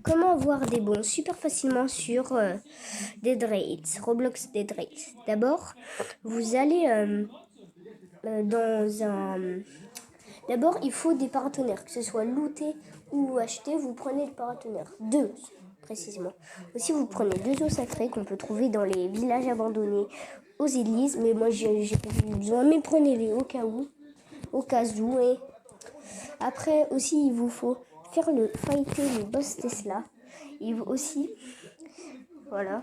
Comment avoir des bons super facilement sur Dead Rates, Roblox Dead Rates. D'abord, vous allez dans un... D'abord, il faut des partenaires, que ce soit looté ou acheté, vous prenez le partenaire. 2, précisément. Aussi, vous prenez 2 os sacrés qu'on peut trouver dans les villages abandonnés aux églises, mais moi, j'ai pas besoin, mais prenez-les au cas où. Et après, aussi, il vous faut faire fighter le boss Tesla. Il faut aussi, voilà.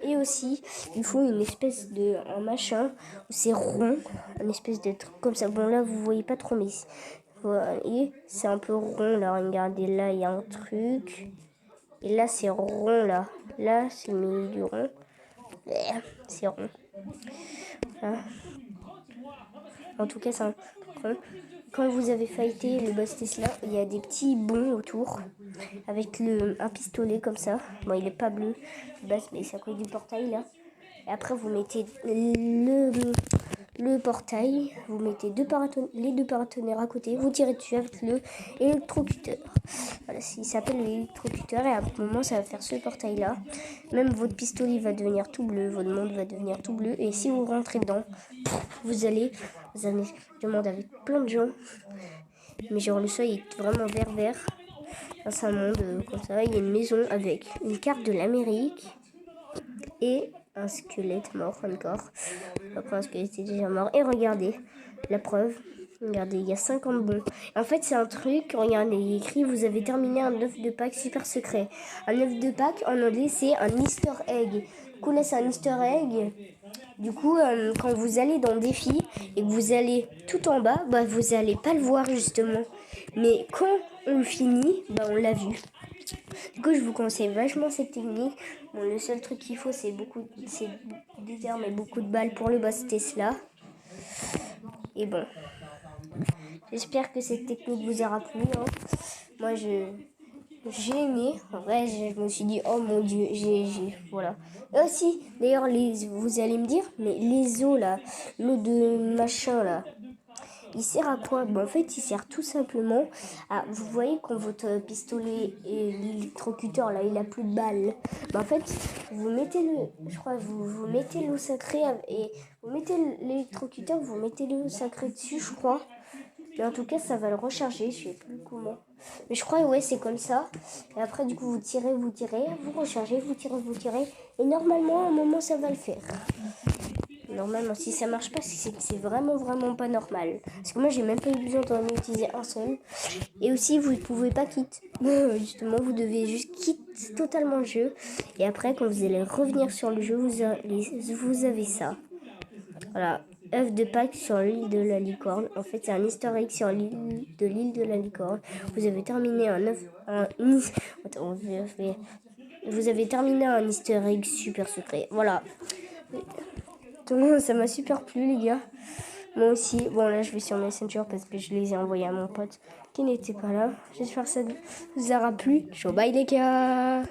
Et aussi, il faut une espèce de un machin où c'est rond, une espèce de truc comme ça. Bon, là, vous voyez pas trop, mais voilà. Et c'est un peu rond, là. Regardez, là, il y a un truc. Et là, c'est rond, là. Là, c'est le milieu du rond. C'est rond. Voilà. En tout cas, c'est un rond. Quand vous avez fighté le boss Tesla, il y a des petits bons autour avec un pistolet comme ça. Bon, il est pas bleu de base, mais c'est à cause du portail là. Et après, vous mettez le portail, vous mettez les 2 partenaires à côté, vous tirez dessus avec le électrocuteur. Voilà, il s'appelle l'électrocuteur et à un moment, ça va faire ce portail là. Même votre pistolet va devenir tout bleu, votre monde va devenir tout bleu. Et si vous rentrez dedans, vous allez demander avec plein de gens. Mais genre le sol est vraiment vert. C'est un monde comme ça. Il y a une maison avec une carte de l'Amérique et un squelette mort encore. Après un squelette est déjà mort. Et regardez la preuve. Regardez, il y a 50 bons. En fait, c'est un truc, regardez, il est écrit, vous avez terminé un œuf de Pâques super secret. Un œuf de Pâques, en anglais, c'est un Easter egg. Du coup, là, c'est un Easter egg. Du coup, quand vous allez dans le défi et que vous allez tout en bas, bah, vous allez pas le voir, justement. Mais quand on finit, bah, on l'a vu. Du coup, je vous conseille vachement cette technique. Bon, le seul truc qu'il faut, c'est des armes et beaucoup de balles pour le boss Tesla. Et bon, j'espère que cette technique vous aura plu. Hein. Moi, j'ai aimé. En vrai, je me suis dit, oh mon dieu, voilà. Et aussi, d'ailleurs, vous allez me dire, mais les os là, l'eau de machin là, il sert à quoi? En fait, il sert tout simplement à... Vous voyez quand votre pistolet et l'électrocuteur, là, il a plus de balles. En fait, vous mettez vous mettez l'eau sacrée et vous mettez l'électrocuteur, vous mettez l'eau sacrée dessus, je crois. Mais en tout cas, ça va le recharger, je sais plus comment. Mais je crois, ouais, c'est comme ça. Et après, du coup, vous tirez, vous rechargez, vous tirez. Et normalement, à un moment, ça va le faire. Normalement, si ça marche pas, c'est que c'est vraiment pas normal. Parce que moi, j'ai même pas eu besoin d'en utiliser un seul. Et aussi, vous ne pouvez pas quitter. Justement, vous devez juste quitter totalement le jeu. Et après, quand vous allez revenir sur le jeu, vous avez ça. Voilà. œuf de Pâques sur l'île de la licorne. En fait, c'est un easter egg sur l'île de la licorne. Vous avez terminé vous avez terminé un easter egg super secret. Voilà. Ça m'a super plu, les gars. Moi aussi. Bon, là, je vais sur Messenger parce que je les ai envoyés à mon pote qui n'était pas là. J'espère que ça vous aura plu. Ciao, bye, les gars.